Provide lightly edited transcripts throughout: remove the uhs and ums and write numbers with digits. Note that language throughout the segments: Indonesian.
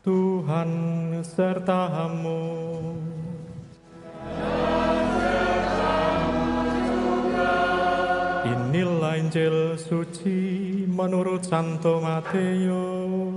Tuhan sertamu. Inilah Injil suci menurut Santo Matius.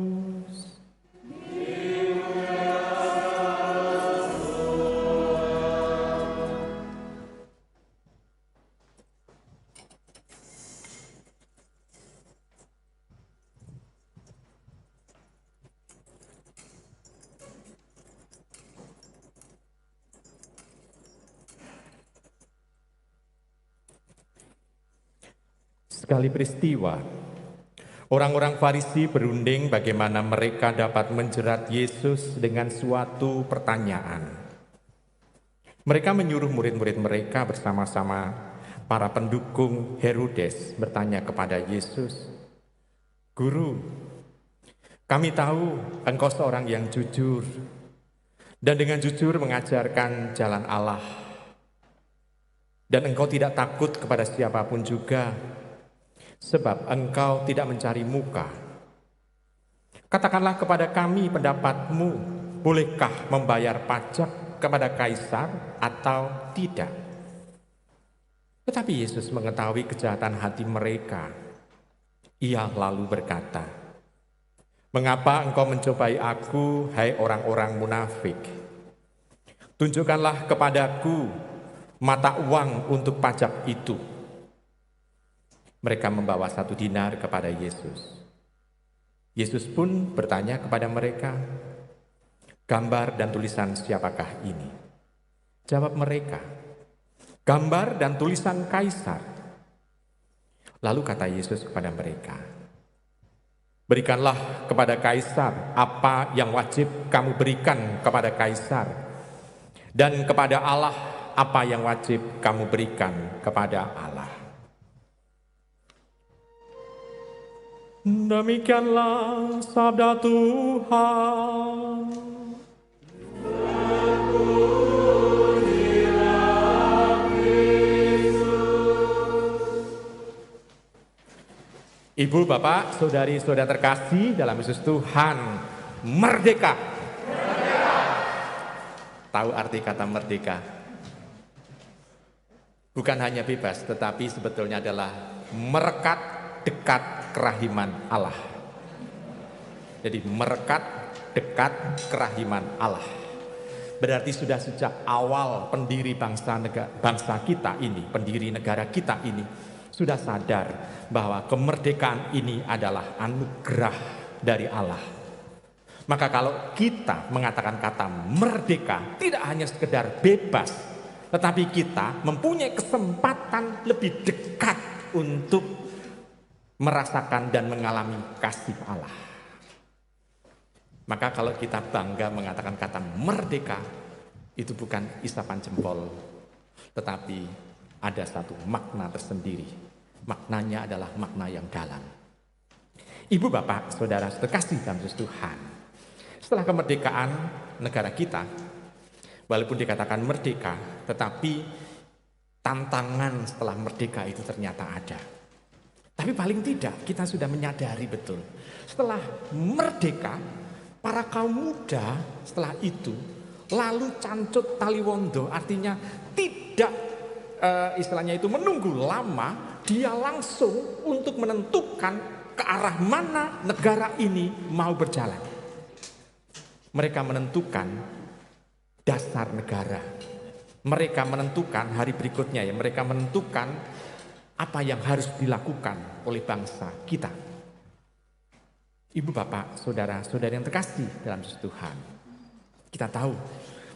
Sekali peristiwa, orang-orang Farisi berunding bagaimana mereka dapat menjerat Yesus dengan suatu pertanyaan. Mereka menyuruh murid-murid mereka bersama-sama para pendukung Herodes bertanya kepada Yesus, "Guru, kami tahu engkau seorang yang jujur dan dengan jujur mengajarkan jalan Allah. Dan engkau tidak takut kepada siapapun juga, sebab engkau tidak mencari muka. Katakanlah kepada kami pendapatmu, bolehkah membayar pajak kepada kaisar atau tidak?" Tetapi Yesus mengetahui kejahatan hati mereka. Ia lalu berkata, "Mengapa engkau mencobai aku, hai orang-orang munafik? Tunjukkanlah kepadaku mata uang untuk pajak itu." Mereka membawa 1 dinar kepada Yesus. Yesus pun bertanya kepada mereka, "Gambar dan tulisan siapakah ini?" Jawab mereka, "Gambar dan tulisan Kaisar." Lalu kata Yesus kepada mereka, "Berikanlah kepada Kaisar apa yang wajib kamu berikan kepada Kaisar, dan kepada Allah apa yang wajib kamu berikan kepada Allah." Demikianlah sabda Tuhan. Ibu, Bapak, saudari-saudara terkasih dalam Yesus Tuhan, merdeka. Tahu arti kata merdeka? Bukan hanya bebas, tetapi sebetulnya adalah merekat dekat kerahiman Allah. Jadi merekat dekat kerahiman Allah. Berarti sudah sejak awal pendiri bangsa kita ini, pendiri negara kita ini, sudah sadar bahwa kemerdekaan ini adalah anugerah dari Allah. Maka kalau kita mengatakan kata merdeka, tidak hanya sekedar bebas, tetapi kita mempunyai kesempatan lebih dekat untuk merasakan dan mengalami kasih Allah. Maka kalau kita bangga mengatakan kata merdeka, itu bukan isapan jempol, tetapi ada satu makna tersendiri. Maknanya adalah makna yang dalam. Ibu, Bapak, saudara terkasih dalam Tuhan, setelah kemerdekaan negara kita, walaupun dikatakan merdeka, tetapi tantangan setelah merdeka itu ternyata ada. Tapi paling tidak kita sudah menyadari betul. Setelah merdeka, para kaum muda setelah itu lalu cancut taliwondo, artinya tidak istilahnya itu menunggu lama, dia langsung untuk menentukan ke arah mana negara ini mau berjalan. Mereka menentukan dasar negara. Mereka menentukan hari berikutnya, ya, mereka menentukan apa yang harus dilakukan oleh bangsa kita. Ibu, Bapak, saudara-saudari yang terkasih dalam Tuhan, kita tahu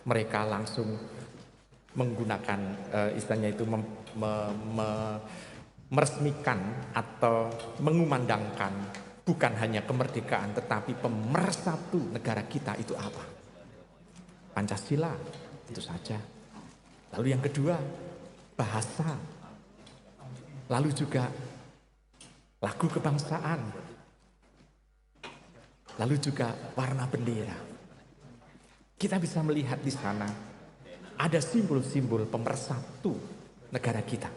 mereka langsung menggunakan istilahnya itu meresmikan atau mengumandangkan bukan hanya kemerdekaan tetapi pemersatu negara kita itu apa? Pancasila, itu saja. Lalu yang kedua, bahasa. Lalu juga lagu kebangsaan. Lalu juga warna bendera. Kita bisa melihat di sana ada simbol-simbol pemersatu negara kita.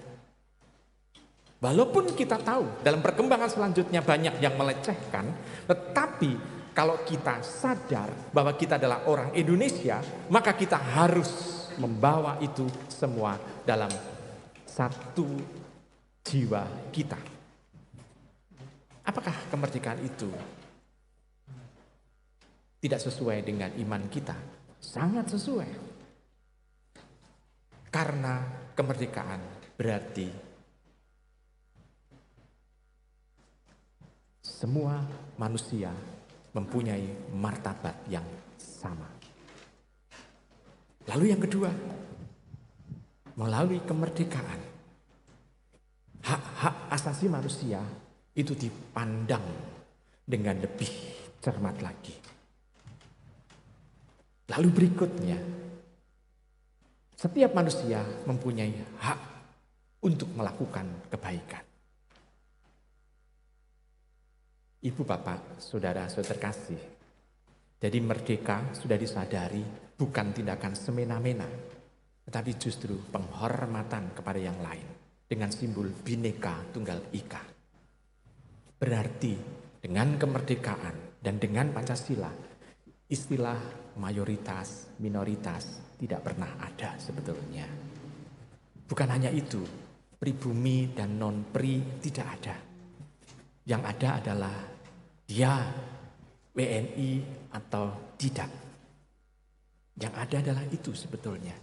Walaupun kita tahu dalam perkembangan selanjutnya banyak yang melecehkan, tetapi kalau kita sadar bahwa kita adalah orang Indonesia, maka kita harus membawa itu semua dalam satu jiwa kita. Apakah kemerdekaan itu tidak sesuai dengan iman kita? Sangat sesuai. Karena kemerdekaan berarti semua manusia mempunyai martabat yang sama. Lalu yang kedua, melalui kemerdekaan, hak-hak asasi manusia itu dipandang dengan lebih cermat lagi. Lalu berikutnya, setiap manusia mempunyai hak untuk melakukan kebaikan. Ibu, bapak, saudara-saudara terkasih, jadi merdeka sudah disadari bukan tindakan semena-mena, tetapi justru penghormatan kepada yang lain dengan simbol Bhinneka Tunggal Ika. Berarti dengan kemerdekaan dan dengan Pancasila, istilah mayoritas, minoritas tidak pernah ada sebetulnya. Bukan hanya itu, pribumi dan non-pri tidak ada. Yang ada adalah dia WNI atau tidak. Yang ada adalah itu sebetulnya.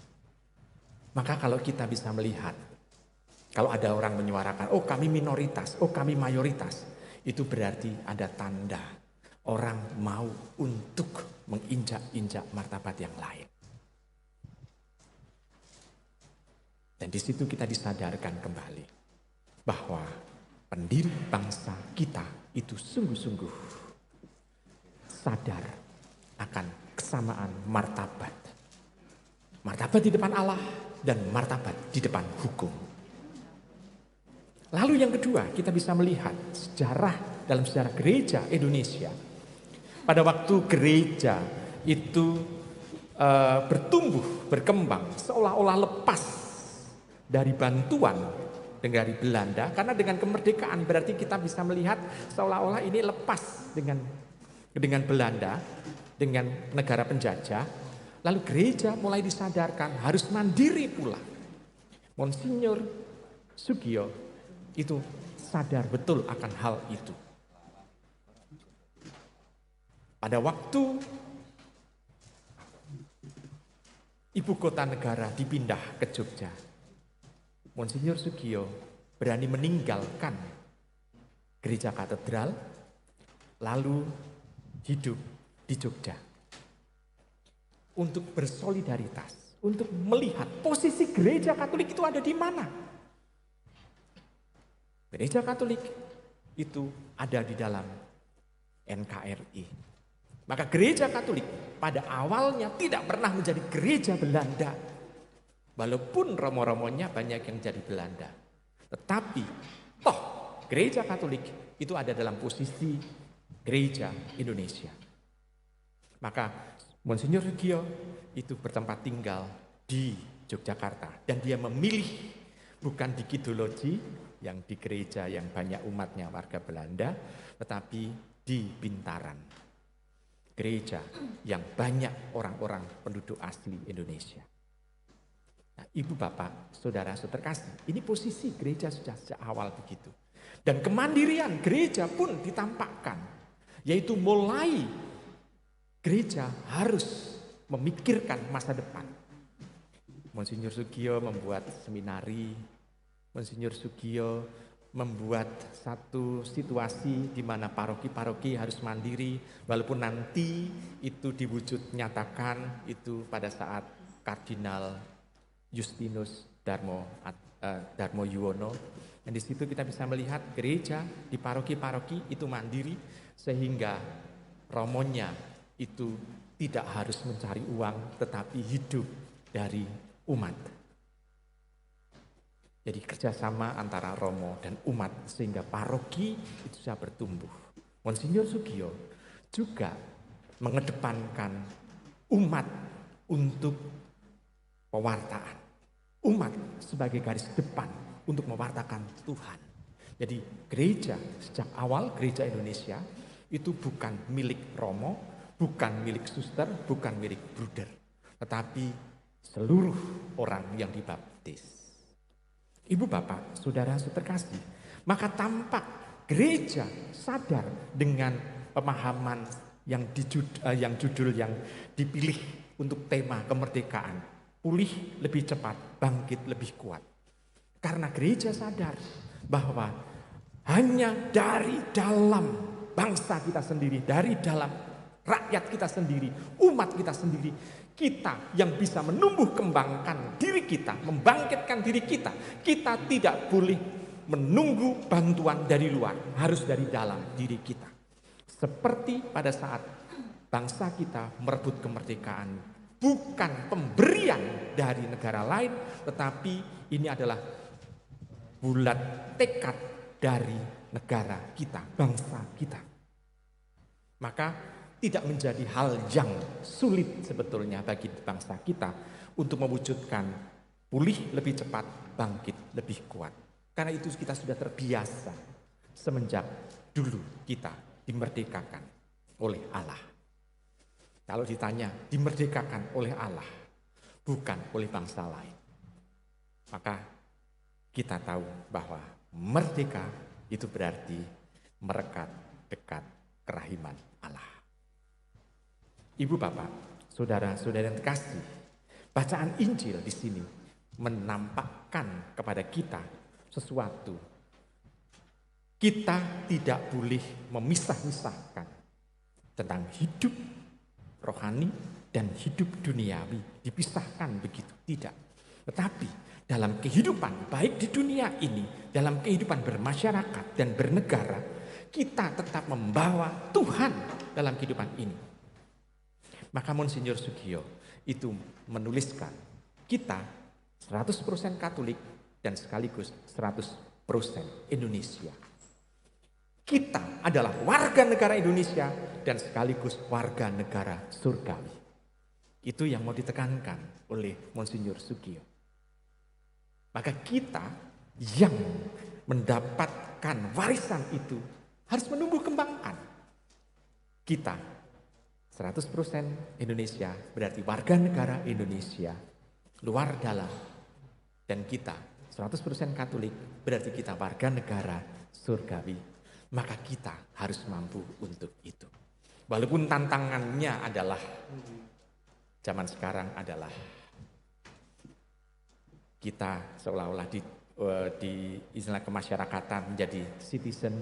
Maka kalau kita bisa melihat, kalau ada orang menyuarakan, oh kami minoritas, oh kami mayoritas, itu berarti ada tanda orang mau untuk menginjak-injak martabat yang lain. Dan di situ kita disadarkan kembali bahwa pendiri bangsa kita itu sungguh-sungguh sadar akan kesamaan martabat. Martabat di depan Allah dan martabat di depan hukum. Lalu yang kedua, kita bisa melihat sejarah dalam sejarah gereja Indonesia. Pada waktu gereja itu bertumbuh, berkembang, seolah-olah lepas dari bantuan dari Belanda, karena dengan kemerdekaan berarti kita bisa melihat seolah-olah ini lepas dengan Belanda, dengan negara penjajah. Lalu gereja mulai disadarkan harus mandiri pula. Monsinyur Sugio itu sadar betul akan hal itu. Pada waktu ibu kota negara dipindah ke Jogja, Monsinyur Sugio berani meninggalkan gereja katedral, lalu hidup di Jogja. Untuk bersolidaritas, untuk melihat posisi gereja Katolik itu ada di mana. Gereja Katolik itu ada di dalam NKRI. Maka gereja Katolik pada awalnya tidak pernah menjadi gereja Belanda. Walaupun romo-romonya banyak yang jadi Belanda. Tetapi toh gereja Katolik itu ada dalam posisi gereja Indonesia. Maka Monsinyur Sugio itu bertempat tinggal di Yogyakarta. Dan dia memilih bukan di Kidologi yang di gereja yang banyak umatnya warga Belanda. Tetapi di Bintaran. Gereja yang banyak orang-orang penduduk asli Indonesia. Nah, ibu, bapak, saudara-saudara terkasih, ini posisi gereja sudah sejak awal begitu. Dan kemandirian gereja pun ditampakkan, yaitu mulai gereja harus memikirkan masa depan. Monsinyur Sugio membuat seminari, Monsinyur Sugio membuat satu situasi di mana paroki-paroki harus mandiri, walaupun nanti itu diwujud nyatakan itu pada saat Kardinal Justinus Darmo Yuwono. Dan di situ kita bisa melihat gereja di paroki-paroki itu mandiri sehingga romonya itu tidak harus mencari uang tetapi hidup dari umat. Jadi kerjasama antara romo dan umat sehingga paroki itu bisa bertumbuh. Monsinyur Sugio juga mengedepankan umat untuk pewartaan. Umat sebagai garis depan untuk mewartakan Tuhan. Jadi gereja sejak awal gereja Indonesia itu bukan milik Romo, bukan milik suster, bukan milik bruder, tetapi seluruh orang yang dibaptis. Ibu bapak, saudara terkasih, maka tampak gereja sadar dengan pemahaman yang judul yang dipilih untuk tema kemerdekaan, pulih lebih cepat, bangkit lebih kuat. Karena gereja sadar bahwa hanya dari dalam bangsa kita sendiri, dari dalam rakyat kita sendiri, umat kita sendiri, kita yang bisa menumbuh kembangkan diri kita, membangkitkan diri kita. Kita tidak boleh menunggu bantuan dari luar, harus dari dalam diri kita. Seperti pada saat bangsa kita merebut kemerdekaan, bukan pemberian dari negara lain, tetapi ini adalah bulat tekad dari negara kita, bangsa kita. Maka tidak menjadi hal yang sulit sebetulnya bagi bangsa kita untuk mewujudkan pulih lebih cepat, bangkit lebih kuat. Karena itu kita sudah terbiasa semenjak dulu kita dimerdekakan oleh Allah. Kalau ditanya dimerdekakan oleh Allah, bukan oleh bangsa lain, maka kita tahu bahwa merdeka itu berarti merekat dekat kerahiman Allah. Ibu bapak, saudara-saudara yang terkasih, bacaan Injil di sini menampakkan kepada kita sesuatu. Kita tidak boleh memisah-misahkan tentang hidup rohani dan hidup duniawi, dipisahkan begitu, tidak. Tetapi dalam kehidupan baik di dunia ini, dalam kehidupan bermasyarakat dan bernegara, kita tetap membawa Tuhan dalam kehidupan ini. Maka Monsinyur Sugio itu menuliskan kita 100% Katolik dan sekaligus 100% Indonesia. Kita adalah warga negara Indonesia dan sekaligus warga negara surgawi. Itu yang mau ditekankan oleh Monsinyur Sugio. Maka kita yang mendapatkan warisan itu harus menumbuh kembangkan. Kita 100% Indonesia berarti warga negara Indonesia, luar dalam. Dan kita 100% Katolik berarti kita warga negara surgawi. Maka kita harus mampu untuk itu. Walaupun tantangannya adalah zaman sekarang adalah kita seolah-olah di istilah kemasyarakatan menjadi citizen,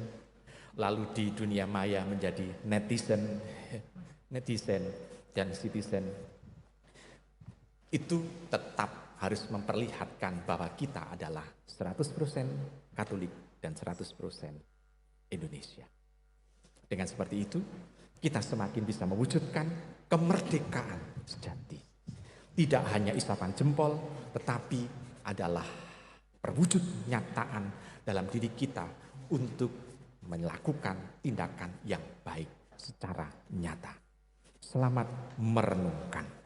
lalu di dunia maya menjadi netizen dan citizen. Itu tetap harus memperlihatkan bahwa kita adalah 100% Katolik dan 100% Indonesia. Dengan seperti itu, kita semakin bisa mewujudkan kemerdekaan sejati. Tidak hanya isapan jempol, tetapi adalah perwujud nyataan dalam diri kita untuk melakukan tindakan yang baik secara nyata. Selamat merenungkan.